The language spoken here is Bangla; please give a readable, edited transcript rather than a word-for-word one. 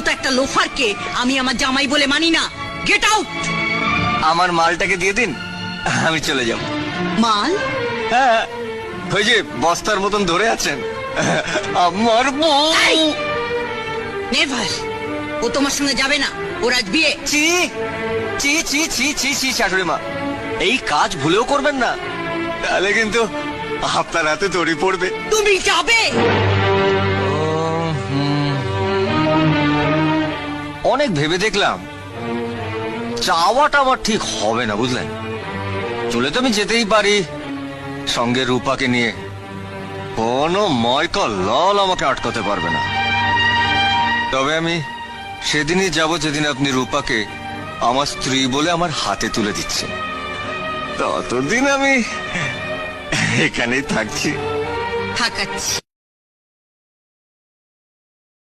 মতো একটা লোফারকে আমি আমার জামাই বলে মানি না। Get out. আমার মালটাকে দিয়ে দিন, আমি চলে যাব। মাল? হ্যাঁ, ওই যে বস্তার মতন ধরে আছেন আমার বউ। নেভার। ও তোমার সঙ্গে যাবে না, ওর আজ বিয়ে। চি চি চি চি চি চি শাশুড়ি মা, এই কাজ ভুলেও করবেন না, তাহলে কিন্তু আপনার হাতে দড়ি পড়বে। তুমি যাবে? অনেক ভেবে দেখলাম চাওয়াটা আমার ঠিক হবে না, বুঝলেন। চলে তো আমি যেতেই পারি সঙ্গে রূপাকে নিয়ে, কোনো ময়কা লাল আমাকে আটকাতে পারবে না। তবে আমি সেদিনই যাব যেদিন আপনি রূপাকে আমার স্ত্রী বলে আমার হাতে তুলে দিচ্ছেন। ততদিন আমি এখানেই থাকছি। থাকাচ্ছি।